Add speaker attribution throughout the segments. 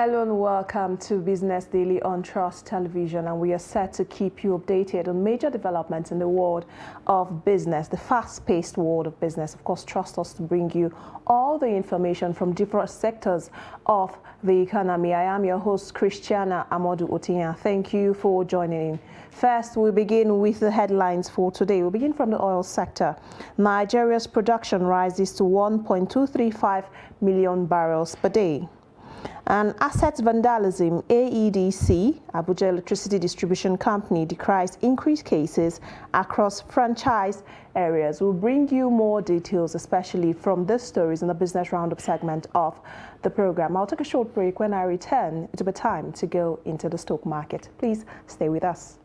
Speaker 1: Hello and welcome to Business Daily on Trust Television, and we are set to keep you updated on major developments in the world of business, the fast-paced world of business. Of course, trust us to bring you all the information from different sectors of the economy. I am your host, Christiana Amodu Otinya. Thank you for joining in. First, we begin with the headlines for today. We begin from the oil sector. Nigeria's production rises to 1.235 million barrels per day. And asset vandalism, AEDC, Abuja Electricity Distribution Company, decries increased cases across franchise areas. We'll bring you more details, especially from these stories in the Business Roundup segment of the program. I'll take a short break. When I return, it'll be time to go into the stock market. Please stay with us.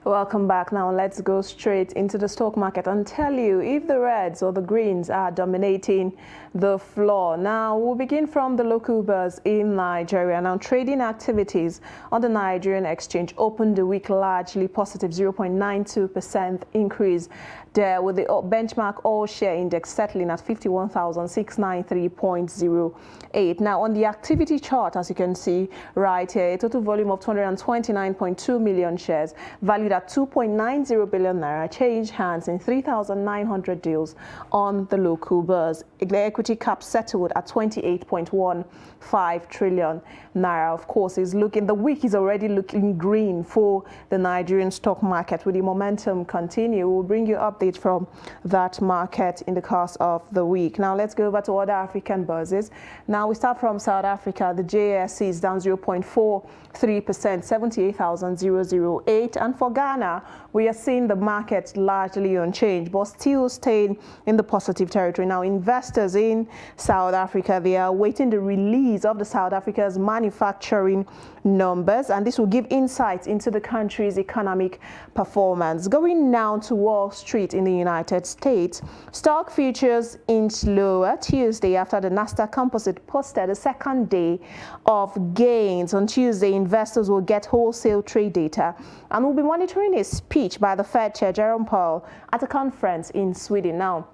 Speaker 1: Welcome back. Now let's go straight into the stock market and tell you if the reds or the greens are dominating the floor. Now we'll begin from the local bars in Nigeria. Now trading activities on the Nigerian exchange opened the week largely positive, 0.92% increase there, with the benchmark all share index settling at 51,693.08. Now on the activity chart, as you can see right here, a total volume of 229.2 million shares valued at 2.90 billion naira changed hands in 3,900 deals on the local bars. The equity cap settled at 28.15 trillion naira. Of course, the week is already looking green for the Nigerian stock market. With the momentum continue, we'll bring you updates from that market in the course of the week. Now let's go over to other African bourses. Now we start from South Africa. The JSE is down 0.43%, 78,008, and for Ghana, we are seeing the market largely unchanged, but still staying in the positive territory. Now, investors in South Africa, they are awaiting the release of the South Africa's manufacturing numbers, and this will give insights into the country's economic performance. Going now to Wall Street in the United States, stock futures inched lower Tuesday after the Nasdaq Composite posted a second day of gains. On Tuesday, investors will get wholesale trade data and will be monitoring a speech by the Fed Chair Jerome Powell at a conference in Sweden. Now,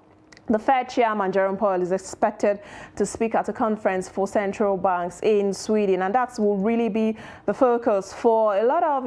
Speaker 1: the Fed Chairman Jerome Powell is expected to speak at a conference for central banks in Sweden, and that will really be the focus for a lot of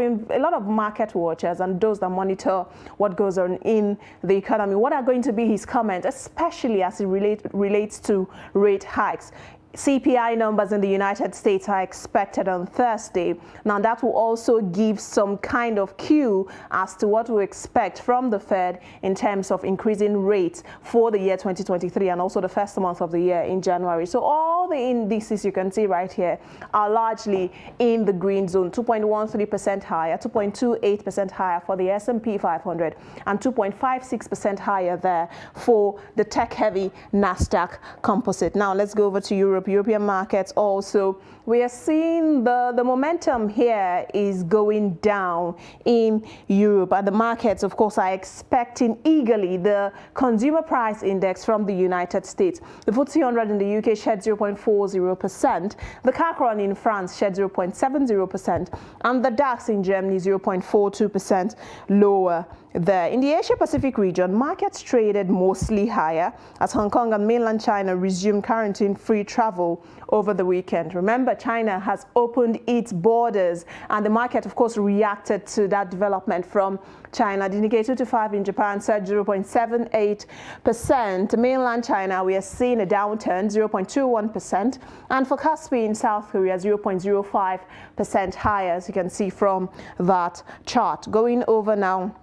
Speaker 1: market watchers and those that monitor what goes on in the economy. What are going to be his comments, especially as it relates to rate hikes? CPI numbers in the United States are expected on Thursday. Now that will also give some kind of cue as to what we expect from the Fed in terms of increasing rates for the year 2023 and also the first month of the year in January. So all the indices you can see right here are largely in the green zone, 2.13% higher, 2.28% higher for the S&P 500 and 2.56% higher there for the tech-heavy Nasdaq Composite. Now let's go over to Europe. European markets also, we are seeing the momentum here is going down in Europe, and the markets, of course, are expecting eagerly the consumer price index from the United States. The FTSE 100 in the UK shed 0.40%, the CAC in France shed 0.70%, and the DAX in Germany 0.42% lower there. In the Asia-Pacific region, markets traded mostly higher as Hong Kong and mainland China resumed quarantine-free travel over the weekend. Remember, China has opened its borders, and the market, of course, reacted to that development from China. The Nikkei 225 in Japan surged 0.78%. Mainland China, we are seeing a downturn, 0.21%. And for Kospi in South Korea, 0.05% higher, as you can see from that chart. Going over now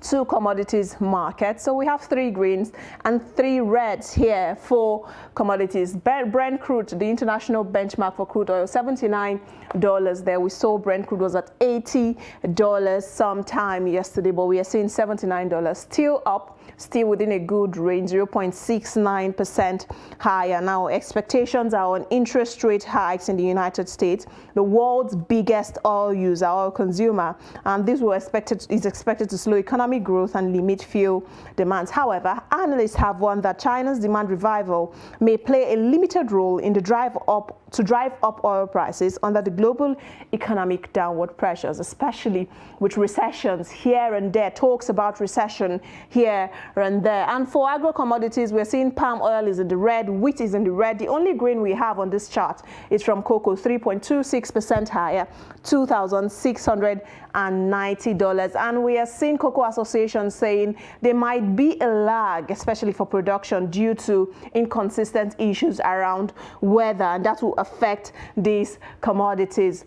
Speaker 1: to commodities market. So we have 3 greens and 3 reds here for commodities. Brent crude, the international benchmark for crude oil, $79 there. We saw Brent crude was at $80 sometime yesterday, but we are seeing $79, still up still within a good range, 0.69% higher. Now, expectations are on interest rate hikes in the United States, the world's biggest oil user, oil consumer, and this is expected to slow economic growth and limit fuel demands. However, analysts have warned that China's demand revival may play a limited role in the drive up oil prices under the global economic downward pressures, especially with recessions here and there, talks about recession here and there. And for agro commodities, we're seeing palm oil is in the red, wheat is in the red. The only grain we have on this chart is from cocoa, 3.26% higher, $2,690. And we are seeing Cocoa Association saying there might be a lag, especially for production, due to inconsistent issues around weather, and that will affect these commodities.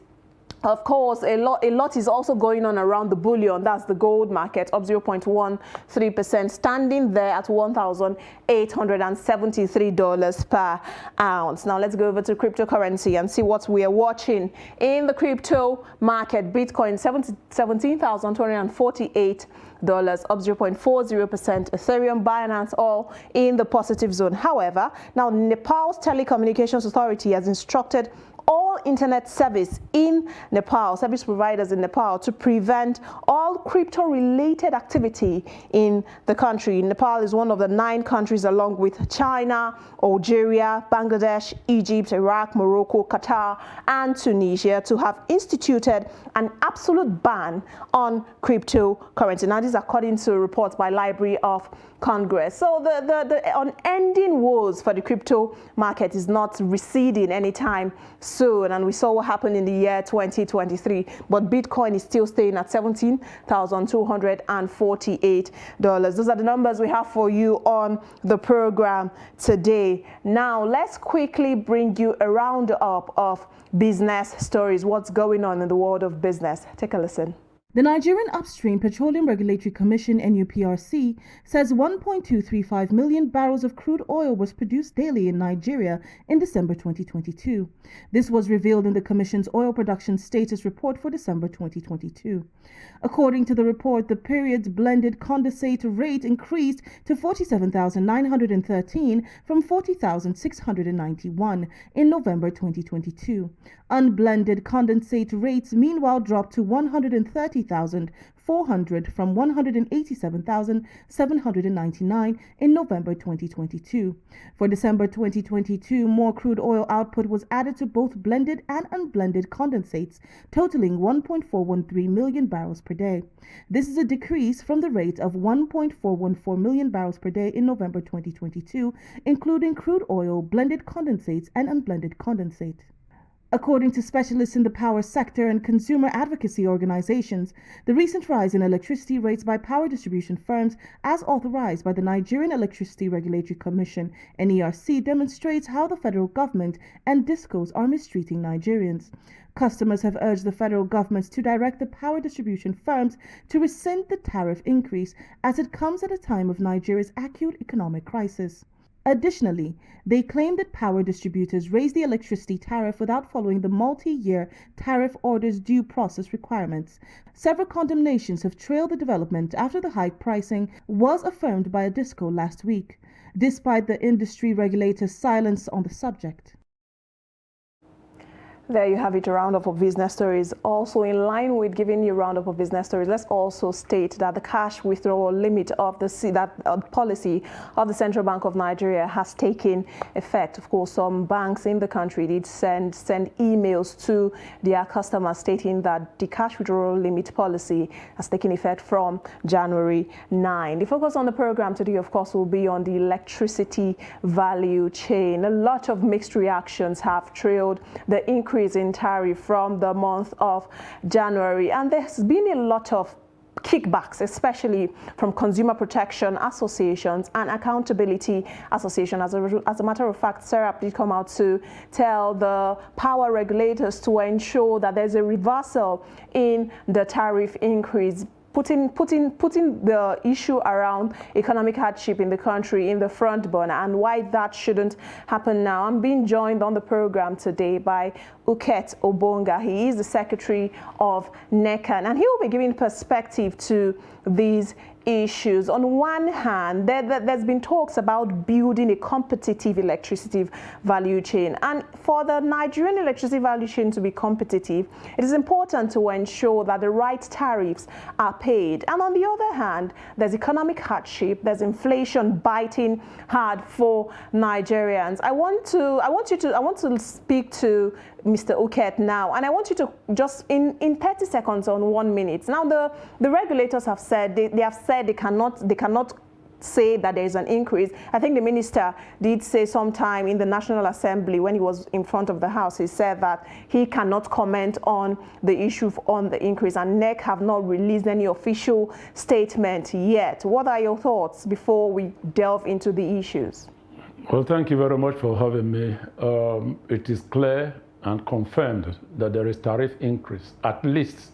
Speaker 1: Of course, a lot is also going on around the bullion. That's the gold market, up 0.13%, standing there at $1,873 per ounce. Now let's go over to cryptocurrency and see what we are watching in the crypto market. Bitcoin, $17,248. Up 0.40%, Ethereum, Binance, all in the positive zone. However, now Nepal's Telecommunications Authority has instructed all internet service providers in Nepal to prevent all crypto-related activity in the country. Nepal is one of the 9 countries, along with China, Algeria, Bangladesh, Egypt, Iraq, Morocco, Qatar, and Tunisia, to have instituted an absolute ban on cryptocurrency. Now, this is according to reports by Library of Congress. So the unending woes for the crypto market is not receding anytime soon, and we saw what happened in the year 2023. But Bitcoin is still staying at $17,248. Those are the numbers we have for you on the program today. Now let's quickly bring you a roundup of business stories. What's going on in the world of business? Take a listen.
Speaker 2: The Nigerian Upstream Petroleum Regulatory Commission (NUPRC) says 1.235 million barrels of crude oil was produced daily in Nigeria in December 2022. This was revealed in the Commission's Oil Production Status Report for December 2022. According to the report, the period's blended condensate rate increased to 47,913 from 40,691 in November 2022. Unblended condensate rates meanwhile dropped to 130,400 from 187,799 in November 2022. For December 2022, more crude oil output was added to both blended and unblended condensates, totaling 1.413 million barrels per day. This is a decrease from the rate of 1.414 million barrels per day in November 2022, including crude oil, blended condensates, and unblended condensate. According to specialists in the power sector and consumer advocacy organizations, the recent rise in electricity rates by power distribution firms, as authorized by the Nigerian Electricity Regulatory Commission (NERC), demonstrates how the federal government and DISCOs are mistreating Nigerians. Customers have urged the federal government to direct the power distribution firms to rescind the tariff increase, as it comes at a time of Nigeria's acute economic crisis. Additionally, they claim that power distributors raise the electricity tariff without following the multi-year tariff order's due process requirements. Several condemnations have trailed the development after the high pricing was affirmed by a DISCO last week, despite the industry regulator's silence on the subject.
Speaker 1: There you have it, a roundup of business stories. Also, in line with giving you a roundup of business stories, let's also state that the cash withdrawal limit of the policy of the Central Bank of Nigeria has taken effect. Of course, some banks in the country did send emails to their customers stating that the cash withdrawal limit policy has taken effect from January 9. The focus on the program today, of course, will be on the electricity value chain. A lot of mixed reactions have trailed the increase in tariff from the month of January, and there's been a lot of kickbacks, especially from consumer protection associations and accountability association. As a matter of fact, Tariff did come out to tell the power regulators to ensure that there's a reversal in the tariff increase, putting the issue around economic hardship in the country in the front burner, and why that shouldn't happen now. I'm being joined on the program today by Uket Obonga. He is the Secretary of NECAN, and he will be giving perspective to these issues. On one hand, there's been talks about building a competitive electricity value chain. And for the Nigerian electricity value chain to be competitive, it is important to ensure that the right tariffs are paid. And on the other hand, there's economic hardship, there's inflation biting hard for Nigerians. I want to speak to Mr. Uket now, and I want you to just in 30 seconds on 1 minute. Now, the regulators have said they cannot say that there is an increase. I think the minister did say sometime in the National Assembly when he was in front of the House, he said that he cannot comment on the issue on the increase, and NEC have not released any official statement yet. What are your thoughts before we delve into the issues?
Speaker 3: Well, thank you very much for having me. It is clear and confirmed that there is tariff increase. At least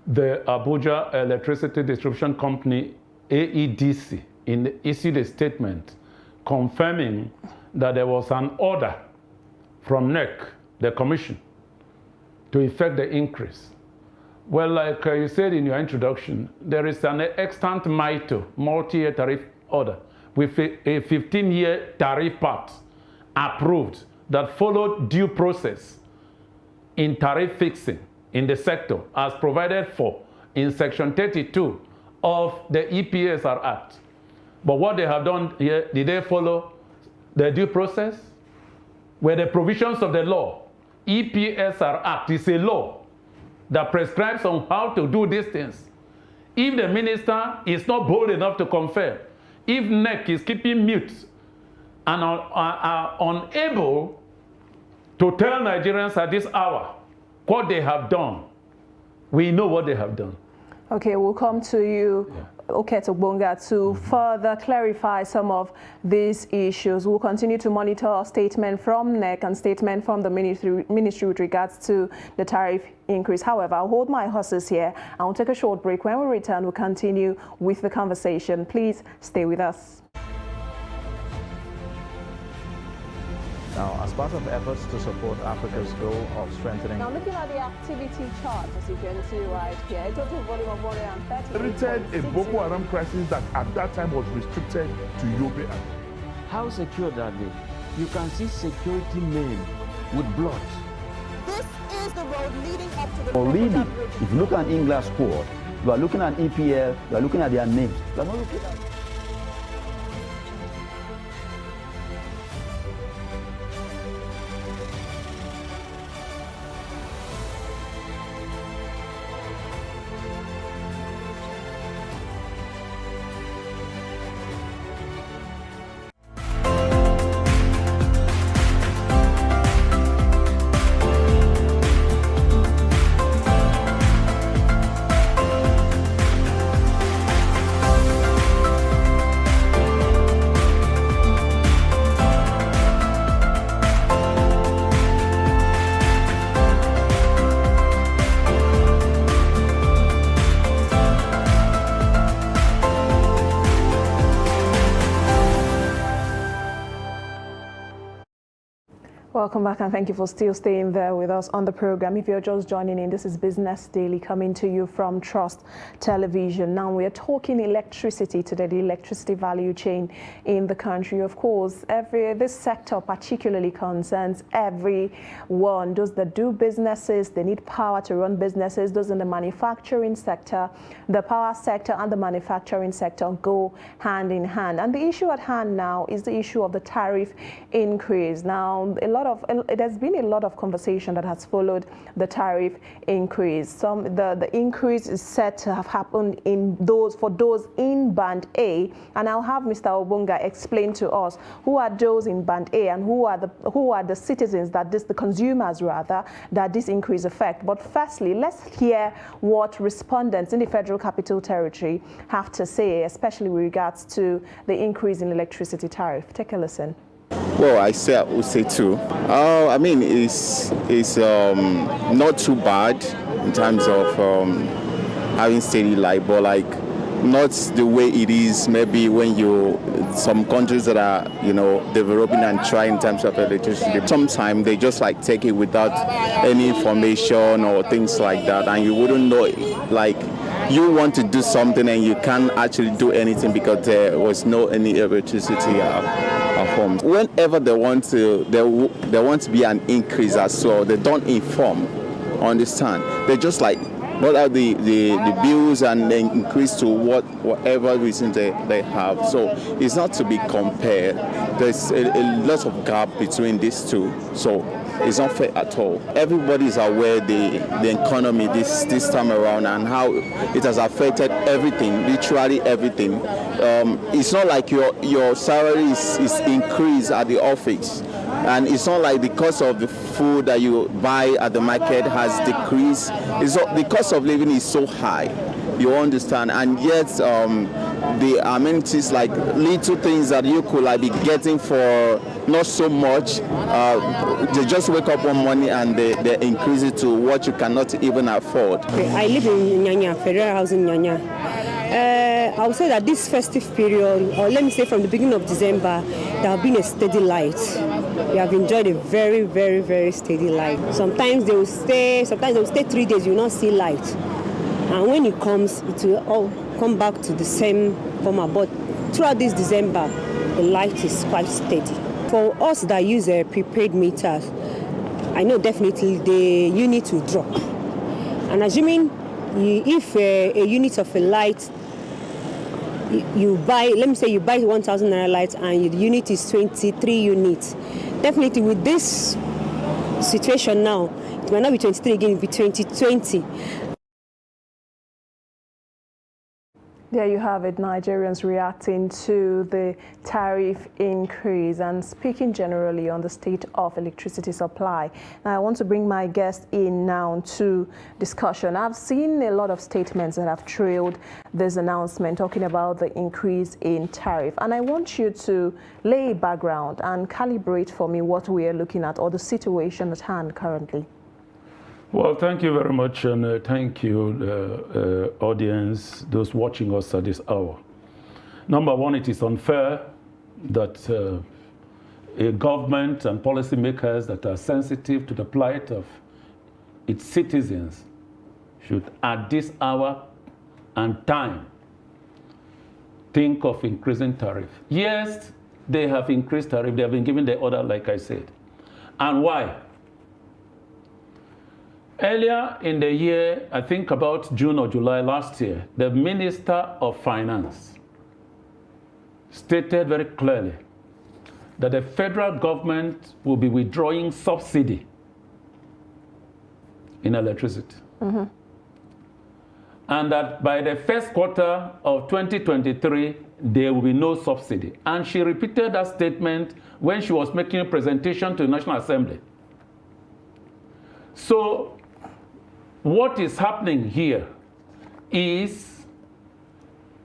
Speaker 3: the Abuja Electricity Distribution Company, AEDC, issued a statement confirming that there was an order from NEC, the commission, to effect the increase. Well, like you said in your introduction, there is an extant MITO, multi-year tariff order, with a 15-year tariff path approved that followed due process in tariff fixing in the sector as provided for in Section 32 of the EPSR Act. But what they have done here, did they follow the due process? Were the provisions of the law? EPSR Act is a law that prescribes on how to do these things. If the minister is not bold enough to confirm, if NEC is keeping mute and are unable to tell Nigerians at this hour what they have done, we know what they have done.
Speaker 1: Okay, we'll come to you, Oketo to further clarify some of these issues. We'll continue to monitor a statement from NEC and statement from the ministry with regards to the tariff increase. However, I'll hold my horses here and we'll take a short break. When we return, we'll continue with the conversation. Please stay with us.
Speaker 4: Now, as part of efforts to support Africa's goal of strengthening...
Speaker 1: Now, looking at the activity chart, as you can see right here, a total volume of 130.
Speaker 5: A Boko Haram crisis that at that time was restricted to Yobe.
Speaker 6: How secure are they? You can see security men with blood.
Speaker 7: This is the road leading up to the...
Speaker 8: Really, if you look at English squad, you are looking at EPL, you are looking at their names. You are not looking at...
Speaker 1: Welcome back and thank you for still staying there with us on the program. If you're just joining in, this is Business Daily coming to you from Trust Television. Now we are talking electricity today, the electricity value chain in the country. Of course, this sector particularly concerns everyone. Those that do businesses, they need power to run businesses. Those in the manufacturing sector, the power sector and the manufacturing sector go hand in hand. And the issue at hand now is the issue of the tariff increase. Now, there's been a lot of conversation that has followed the tariff increase. The increase is said to have happened for those in Band A, and I'll have Mr. Obunga explain to us who are those in Band A and who are the citizens the consumers rather, that this increase affect. But firstly, let's hear what respondents in the Federal Capital Territory have to say, especially with regards to the increase in electricity tariff. Take a listen.
Speaker 9: Well, I would say too. I mean, it's not too bad in terms of having steady light, but like not the way it is maybe when some countries that are developing and trying in terms of electricity. Sometimes they just like take it without any information or things like that, and you wouldn't know like you want to do something and you can't actually do anything because there was no any electricity at home. Whenever they want to be an increase as well, they don't inform. Understand? They just like what are the bills and then increase to whatever reason they have. So it's not to be compared. There's a lot of gap between these two. So it's not fair at all. Everybody is aware the economy this time around and how it has affected everything, literally everything. It's not like your salary is increased at the office. And it's not like the cost of the food that you buy at the market has decreased. The cost of living is so high, you understand, and yet the amenities, like little things that you could like be getting for not so much, they just wake up one morning and they increase it to what you cannot even afford.
Speaker 10: I live in Nyanya, Federal Housing Nyanya. I would say that this festive period, or let me say from the beginning of December, there have been a steady light. We have enjoyed a very, very, very steady light. Sometimes they will stay 3 days, you will not see light. And when it comes, it will all come back to the same format. But throughout this December, the light is quite steady. For us that use prepaid meters, I know definitely the unit will drop. And assuming if a unit of a light, you buy, let me say you buy 1,000 naira light and the unit is 23 units. Definitely with this situation now, it might not be 23 again, it will be 2020.
Speaker 1: There you have it, Nigerians reacting to the tariff increase and speaking generally on the state of electricity supply. Now, I want to bring my guest in now to discussion. I've seen a lot of statements that have trailed this announcement talking about the increase in tariff. And I want you to lay a background and calibrate for me what we are looking at or the situation at hand currently.
Speaker 3: Well, thank you very much, and thank you, audience, those watching us at this hour. Number one, it is unfair that a government and policymakers that are sensitive to the plight of its citizens should, at this hour and time, think of increasing tariff. Yes, they have increased tariff. They have been given the order, like I said. And why? Earlier in the year, I think about June or July last year, the Minister of Finance stated very clearly that the federal government will be withdrawing subsidy in electricity. Mm-hmm. And that by the first quarter of 2023, there will be no subsidy. And she repeated that statement when she was making a presentation to the National Assembly. So, what is happening here is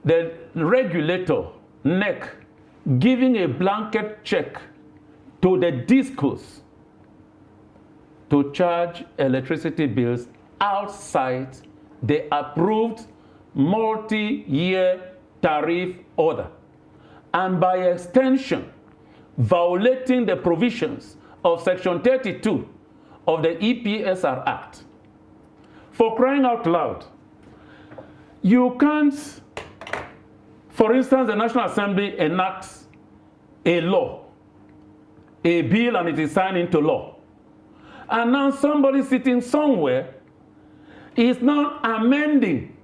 Speaker 3: the regulator, NEC, giving a blanket check to the discos to charge electricity bills outside the approved multi-year tariff order, and by extension, violating the provisions of Section 32 of the EPSR Act. For crying out loud, you can't, for instance, the National Assembly enacts a law, a bill, and it is signed into law. And now somebody sitting somewhere is now amending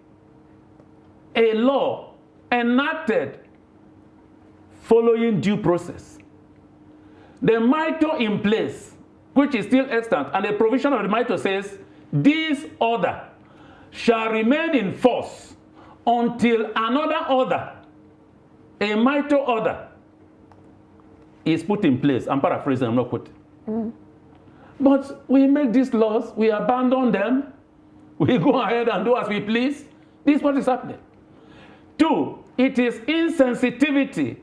Speaker 3: a law enacted following due process. The MITO in place, which is still extant, and the provision of the MITO says, this order shall remain in force until another order, a MITO order, is put in place. I'm paraphrasing, I'm not quoting. Mm. But we make these laws, we abandon them, we go ahead and do as we please. This is what is happening. Two, it is insensitivity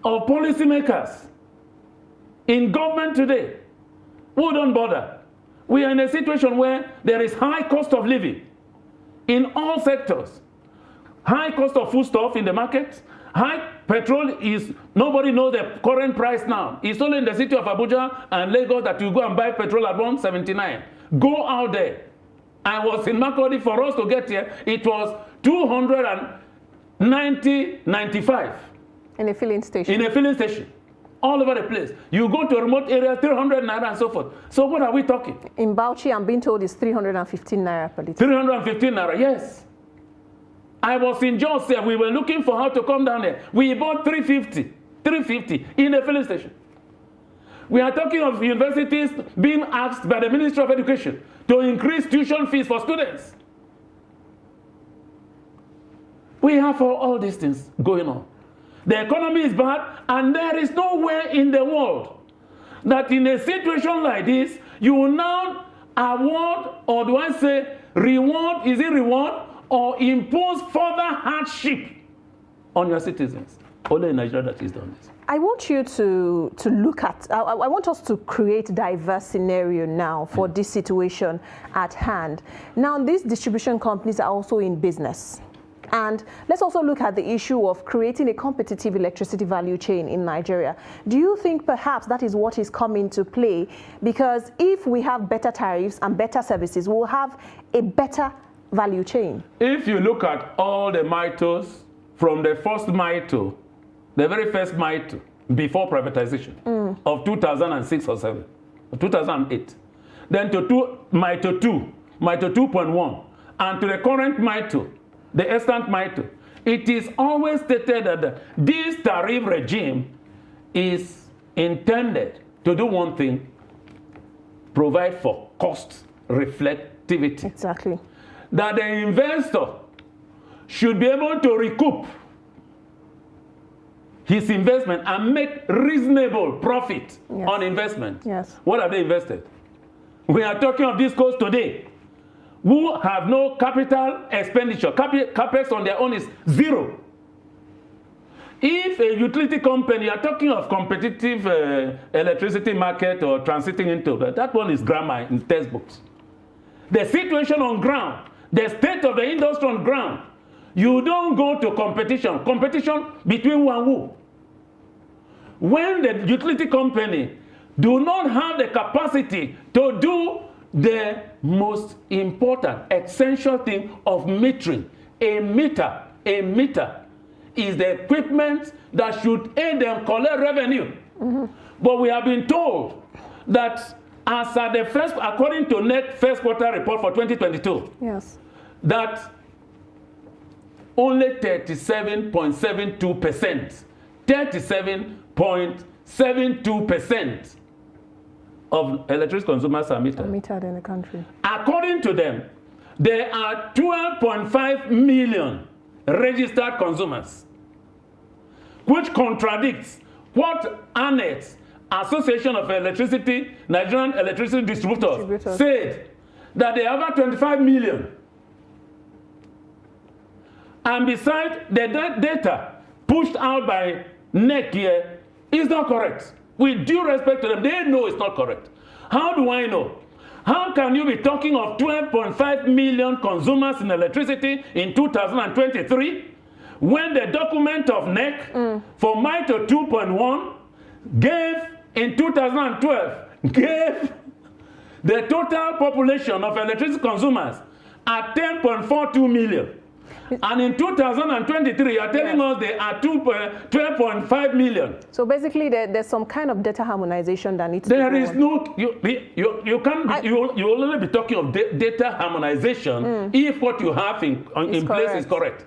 Speaker 3: of policymakers in government today who don't bother. We are in a situation where there is high cost of living in all sectors. High cost of foodstuff in the market. High petrol is, nobody knows the current price now. It's only in the city of Abuja and Lagos that you go and buy petrol at 179. Go out there. I was in Makurdi. For us to get here, it was 290.95
Speaker 1: In a filling station.
Speaker 3: in a filling station. All over the place. You go to a remote area, 300 naira and so forth. So what are we talking?
Speaker 1: In Bauchi, I'm being told it's 315 naira per litre.
Speaker 3: 315 naira, yes. I was in Jos, we were looking for how to come down there. We bought 350 in a filling station. We are talking of universities being asked by the Ministry of Education to increase tuition fees for students. We have all these things going on. The economy is bad, and there is nowhere in the world that in a situation like this, you will now award, or do I say reward, is it reward, or impose further hardship on your citizens. Only in Nigeria that is done this.
Speaker 1: I want you to look at, I want us to create a diverse scenario now for this situation at hand. Now, these distribution companies are also in business. And let's also look at the issue of creating a competitive electricity value chain in Nigeria. Do you think perhaps that is what is coming to play? Because if we have better tariffs and better services, we'll have a better value chain.
Speaker 3: If you look at all the MITOs, from the first MITO, the very first MITO, before privatization of 2006 or 7, or 2008, then to MITO 2, MITO 2.1, and to the current MITO, the extant MITO, it is always stated that this tariff regime is intended to do one thing: provide for cost reflectivity.
Speaker 1: Exactly.
Speaker 3: That the investor should be able to recoup his investment and make reasonable profit on investment.
Speaker 1: Yes.
Speaker 3: What have they invested? We are talking of these codes today, who have no capital expenditure. Capex on their own is zero. If a utility company, you are talking of competitive electricity market or transiting into that one is grammar in textbooks. The situation on ground, the state of the industry on ground, you don't go to competition. Competition between who and who? When the utility company do not have the capacity to do the most important, essential thing of metering. A meter is the equipment that should aid them collect revenue. But we have been told that as at the first, according to NEC first quarter report for 2022, that only 37.72% of electricity consumers are metered.
Speaker 1: Metered in the country.
Speaker 3: According to them, there are 12.5 million registered consumers, which contradicts what ANET, Association of Electricity, Nigerian Electricity Distributors, said that they have 25 million. And besides, the data pushed out by NEC here is not correct. With due respect to them, they know it's not correct. How do I know? How can you be talking of 12.5 million consumers in electricity in 2023 when the document of NEC for MITO 2.1 gave, in 2012, gave the total population of electricity consumers at 10.42 million. And in 2023, you are telling us they are 12.5 million.
Speaker 1: So basically, there's some kind of data harmonization that needs
Speaker 3: there
Speaker 1: to be
Speaker 3: is no, you can't, you will only be talking of data harmonization if what you have in place is correct.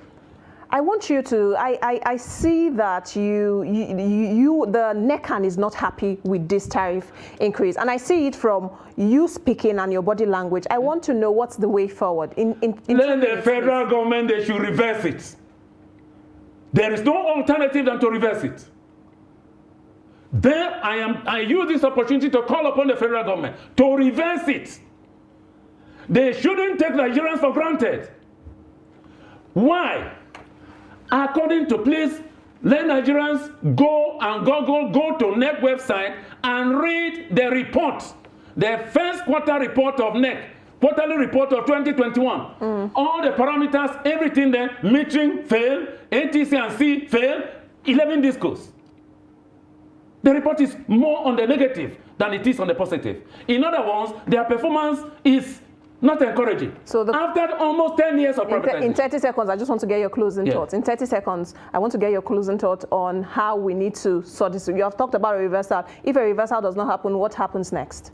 Speaker 1: I want you to, I see that the NECAN is not happy with this tariff increase. And I see it from you speaking and your body language. I want to know what's the way forward. In
Speaker 3: Then the federal government, they should reverse it. There is no alternative than to reverse it. Then I use this opportunity to call upon the federal government to reverse it. They shouldn't take Nigerians for granted. Why? According to, please, let Nigerians go to NEC website and read the report, the first quarter report of NEC, quarterly report of 2021. All the parameters, everything there, metering failed, ATC and C failed, 11 discos. The report is more on the negative than it is on the positive. In other words, their performance is not encouraging.
Speaker 1: So
Speaker 3: after almost 10 years of privatization.
Speaker 1: In 30 seconds, I just want to get your closing thoughts. In 30 seconds, I want to get your closing thoughts on how we need to sort this. You have talked about a reversal. If a reversal does not happen, what happens next?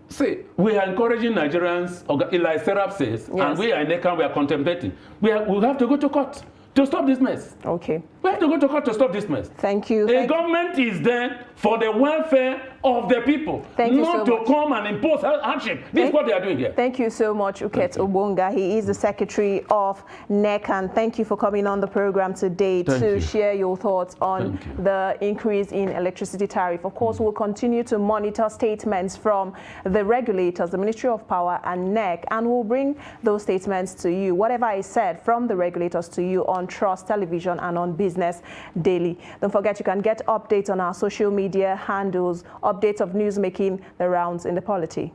Speaker 3: See, we are encouraging Nigerians, like Tariff says,
Speaker 1: yes.
Speaker 3: and we are in NECA, we are contemplating. We have to go to court to stop this mess.
Speaker 1: Okay.
Speaker 3: We have to go to court to stop this mess.
Speaker 1: Thank you.
Speaker 3: The government is there for the welfare of the people, not to come and impose hardship. This is what they are doing here.
Speaker 1: Thank you so much, Uket Obonga. He is the Secretary of NEC, and thank you for coming on the program today to share your thoughts on the increase in electricity tariff. Of course, we'll continue to monitor statements from the regulators, the Ministry of Power and NEC, and we'll bring those statements to you, whatever is said from the regulators to you on Trust Television and on Business Daily. Don't forget, you can get updates on our social media handles, updates of news making the rounds in the polity.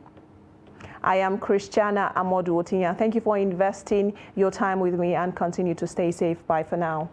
Speaker 1: I am Christiana Amodu Otinya. Thank you for investing your time with me and continue to stay safe. Bye for now.